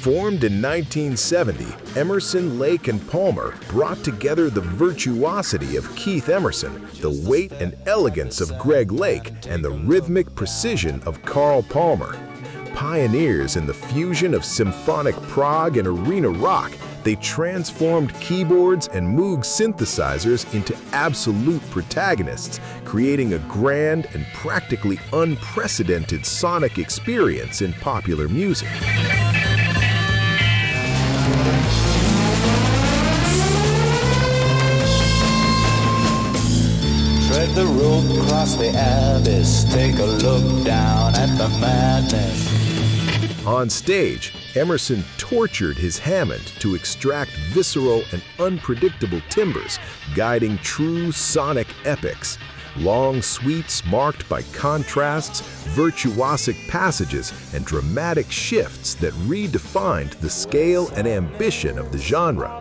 Formed in 1970, Emerson, Lake and Palmer brought together the virtuosity of Keith Emerson, the weight and elegance of Greg Lake, and the rhythmic precision of Carl Palmer. Pioneers in the fusion of symphonic prog and arena rock, they transformed keyboards and Moog synthesizers into absolute protagonists, creating a grand and practically unprecedented sonic experience in popular music. Tread the rope, cross the abyss, take a look down at the madness. On stage, Emerson tortured his Hammond to extract visceral and unpredictable timbres, guiding true sonic epics. Long suites marked by contrasts, virtuosic passages, and dramatic shifts that redefined the scale and ambition of the genre.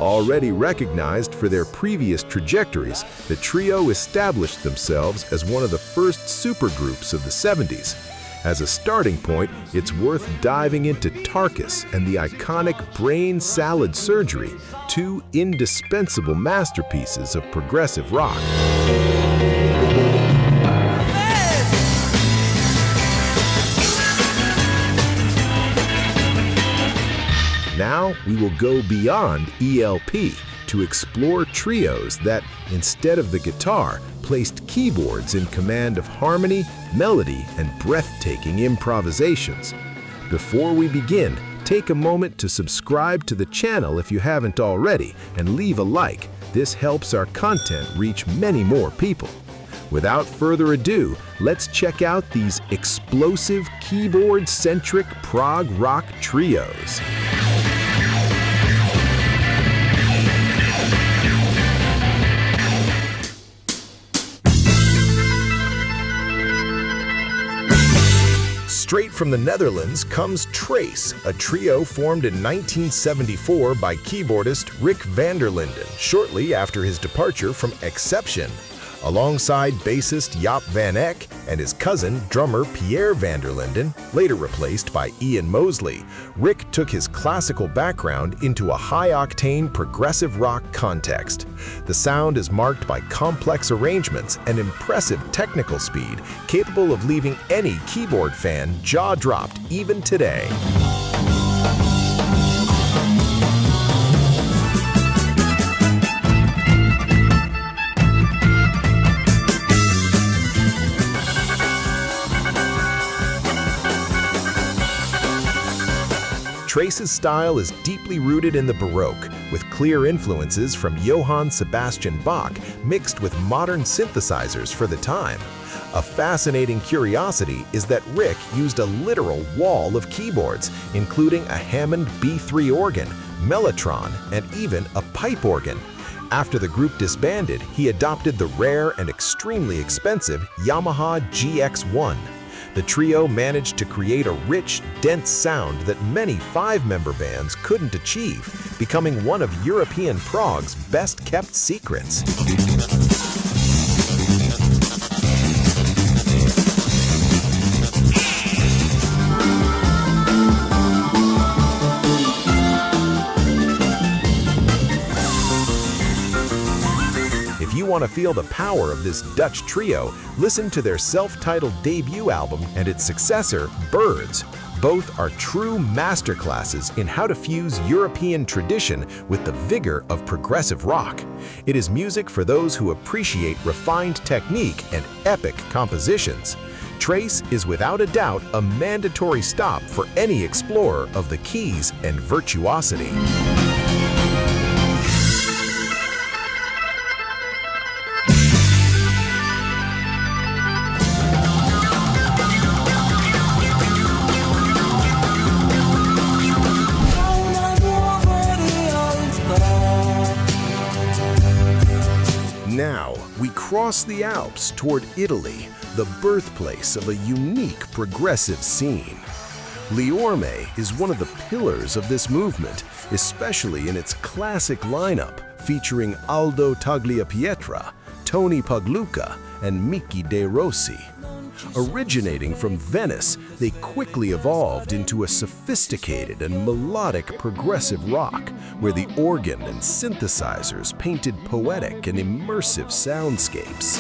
Already recognized for their previous trajectories, the trio established themselves as one of the first supergroups of the 70s. As a starting point, it's worth diving into Tarkus and the iconic Brain Salad Surgery, two indispensable masterpieces of progressive rock. Now we will go beyond ELP to explore trios that, instead of the guitar, placed keyboards in command of harmony, melody, and breathtaking improvisations. Before we begin, take a moment to subscribe to the channel if you haven't already, and leave a like. This helps our content reach many more people. Without further ado, let's check out these explosive keyboard-centric prog rock trios. Straight from the Netherlands comes Trace, a trio formed in 1974 by keyboardist Rick van der Linden, shortly after his departure from Exception. Alongside bassist Jaap van Eck and his cousin, drummer Pierre van der Linden, later replaced by Ian Mosley, Rick took his classical background into a high-octane progressive rock context. The sound is marked by complex arrangements and impressive technical speed, capable of leaving any keyboard fan jaw-dropped even today. Trace's style is deeply rooted in the Baroque, with clear influences from Johann Sebastian Bach mixed with modern synthesizers for the time. A fascinating curiosity is that Rick used a literal wall of keyboards, including a Hammond B3 organ, mellotron, and even a pipe organ. After the group disbanded, he adopted the rare and extremely expensive Yamaha GX1. The trio managed to create a rich, dense sound that many five-member bands couldn't achieve, becoming one of European prog's best-kept secrets. If you want to feel the power of this Dutch trio, listen to their self-titled debut album and its successor, Birds. Both are true masterclasses in how to fuse European tradition with the vigor of progressive rock. It is music for those who appreciate refined technique and epic compositions. Trace is without a doubt a mandatory stop for any explorer of the keys and virtuosity. Now, we cross the Alps toward Italy, the birthplace of a unique progressive scene. L'Orme is one of the pillars of this movement, especially in its classic lineup featuring Aldo Tagliapietra, Tony Pagluca, and Mickey De Rossi. Originating from Venice, they quickly evolved into a sophisticated and melodic progressive rock, where the organ and synthesizers painted poetic and immersive soundscapes.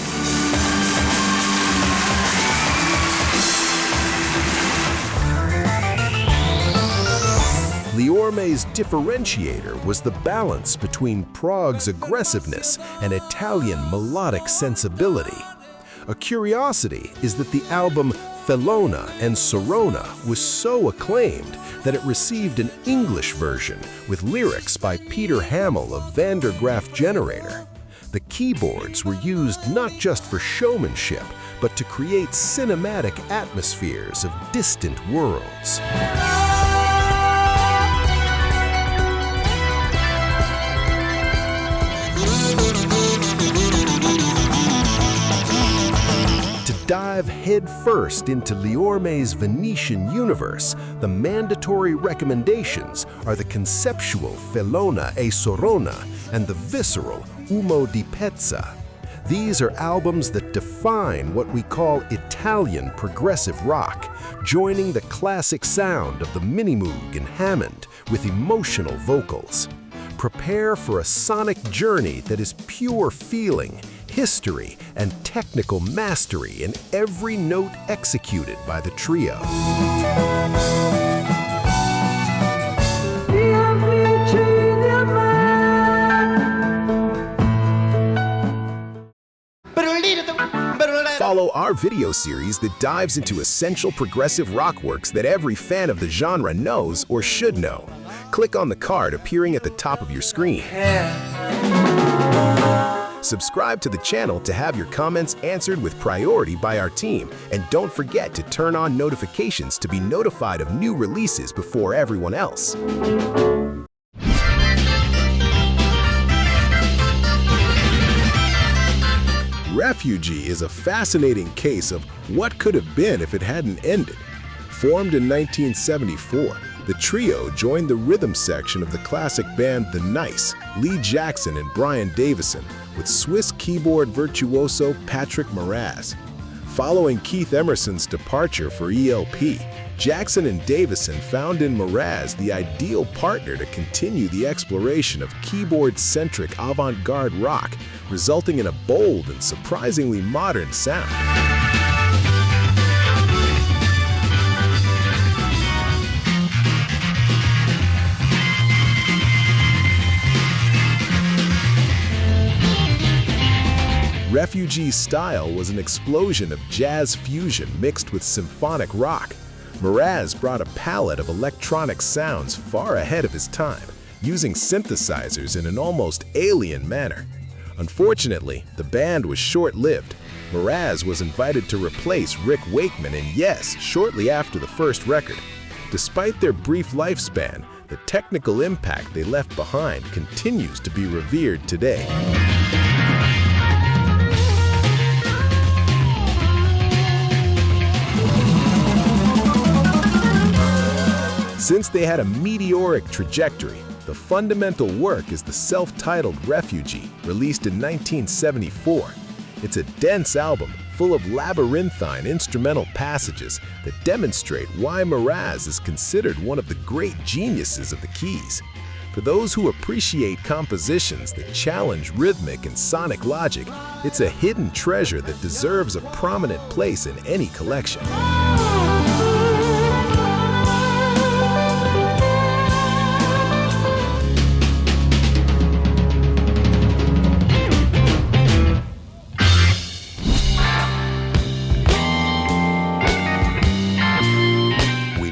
The ORME's differentiator was the balance between Prog's aggressiveness and Italian melodic sensibility. A curiosity is that the album Felona and Sorona was so acclaimed that it received an English version with lyrics by Peter Hamel of Van der Graaf Generator. The keyboards were used not just for showmanship, but to create cinematic atmospheres of distant worlds. Dive headfirst into l'Orme's Venetian universe, the mandatory recommendations are the conceptual Felona e Sorona and the visceral Umo di Pezza. These are albums that define what we call Italian progressive rock, joining the classic sound of the Minimoog and Hammond with emotional vocals. Prepare for a sonic journey that is pure feeling, history, and technical mastery in every note executed by the trio. Follow our video series that dives into essential progressive rock works that every fan of the genre knows or should know. Click on the card appearing at the top of your screen. Subscribe to the channel to have your comments answered with priority by our team, and don't forget to turn on notifications to be notified of new releases before everyone else. Refugee is a fascinating case of what could have been if it hadn't ended. Formed in 1974, the trio joined the rhythm section of the classic band The Nice, Lee Jackson and Brian Davison, with Swiss keyboard virtuoso Patrick Moraz. Following Keith Emerson's departure for ELP, Jackson and Davison found in Moraz the ideal partner to continue the exploration of keyboard-centric avant-garde rock, resulting in a bold and surprisingly modern sound. Refugee's style was an explosion of jazz fusion mixed with symphonic rock. Moraz brought a palette of electronic sounds far ahead of his time, using synthesizers in an almost alien manner. Unfortunately, the band was short-lived. Moraz was invited to replace Rick Wakeman in Yes shortly after the first record. Despite their brief lifespan, the technical impact they left behind continues to be revered today. Since they had a meteoric trajectory, the fundamental work is the self-titled Refugee, released in 1974. It's a dense album full of labyrinthine instrumental passages that demonstrate why Moraz is considered one of the great geniuses of the keys. For those who appreciate compositions that challenge rhythmic and sonic logic, it's a hidden treasure that deserves a prominent place in any collection.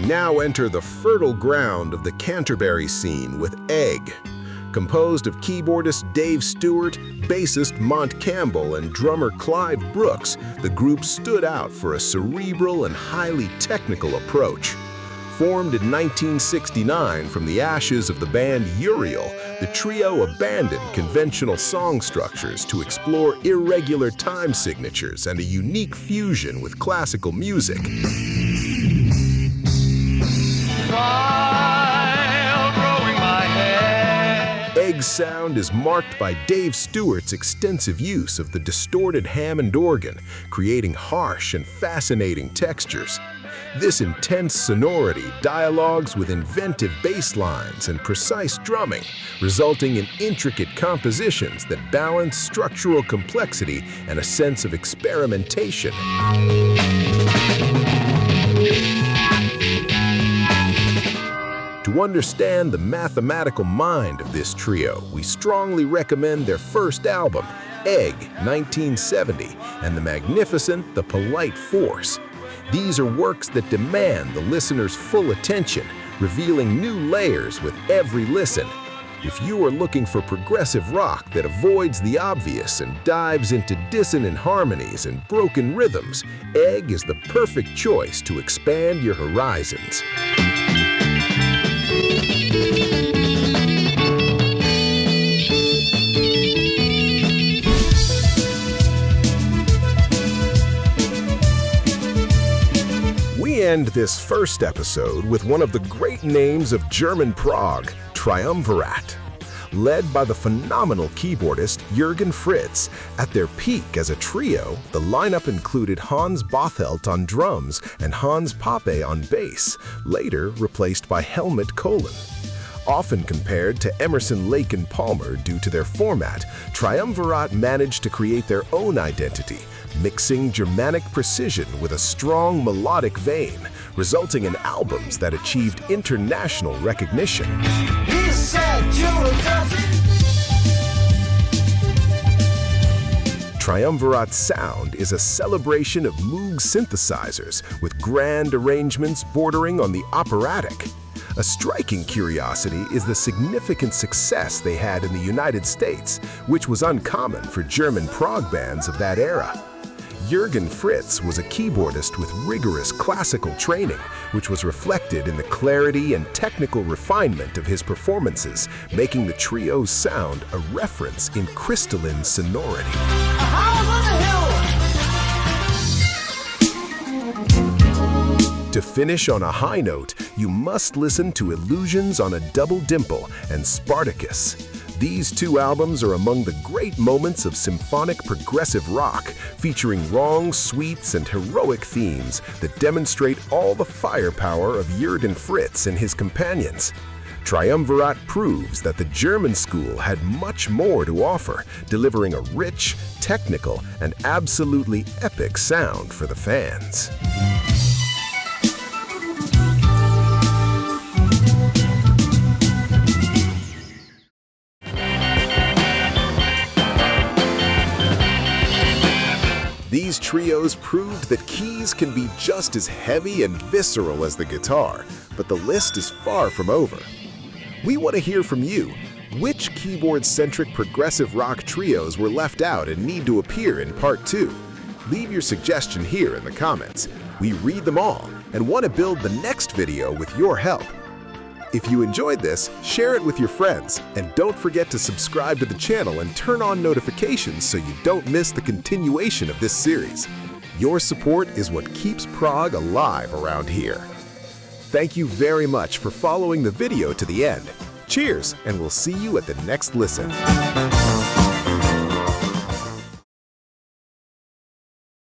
Now enter the fertile ground of the Canterbury scene with Egg. Composed of keyboardist Dave Stewart, bassist Mont Campbell, and drummer Clive Brooks, the group stood out for a cerebral and highly technical approach. Formed in 1969 from the ashes of the band Uriel, the trio abandoned conventional song structures to explore irregular time signatures and a unique fusion with classical music. Egg's Moog's sound is marked by Dave Stewart's extensive use of the distorted Hammond organ, creating harsh and fascinating textures. This intense sonority dialogues with inventive bass lines and precise drumming, resulting in intricate compositions that balance structural complexity and a sense of experimentation. To understand the mathematical mind of this trio, we strongly recommend their first album, Egg, 1970, and the magnificent The Polite Force. These are works that demand the listener's full attention, revealing new layers with every listen. If you are looking for progressive rock that avoids the obvious and dives into dissonant harmonies and broken rhythms, Egg is the perfect choice to expand your horizons. We end this first episode with one of the great names of German prog, TRIUMVIRAT. Led by the phenomenal keyboardist Jürgen Fritz, at their peak as a trio, the lineup included Hans Bothelt on drums and Hans Pape on bass, later replaced by Helmut Kohlin. Often compared to Emerson, Lake and Palmer due to their format, TRIUMVIRAT managed to create their own identity, mixing Germanic precision with a strong melodic vein, resulting in albums that achieved international recognition. He said you were TRIUMVIRAT's sound is a celebration of Moog synthesizers with grand arrangements bordering on the operatic. A striking curiosity is the significant success they had in the United States, which was uncommon for German prog bands of that era. Jürgen Fritz was a keyboardist with rigorous classical training, which was reflected in the clarity and technical refinement of his performances, making the trio's sound a reference in crystalline sonority. To finish on a high note, you must listen to Illusions on a Double Dimple and Spartacus. These two albums are among the great moments of symphonic progressive rock, featuring long suites and heroic themes that demonstrate all the firepower of Jürgen Fritz and his companions. TRIUMVIRAT proves that the German school had much more to offer, delivering a rich, technical, and absolutely epic sound for the fans. These trios proved that keys can be just as heavy and visceral as the guitar, but the list is far from over. We want to hear from you. Which keyboard-centric progressive rock trios were left out and need to appear in Part 2? Leave your suggestion here in the comments. We read them all and want to build the next video with your help. If you enjoyed this, share it with your friends, and don't forget to subscribe to the channel and turn on notifications so you don't miss the continuation of this series. Your support is what keeps prog alive around here. Thank you very much for following the video to the end. Cheers, and we'll see you at the next listen.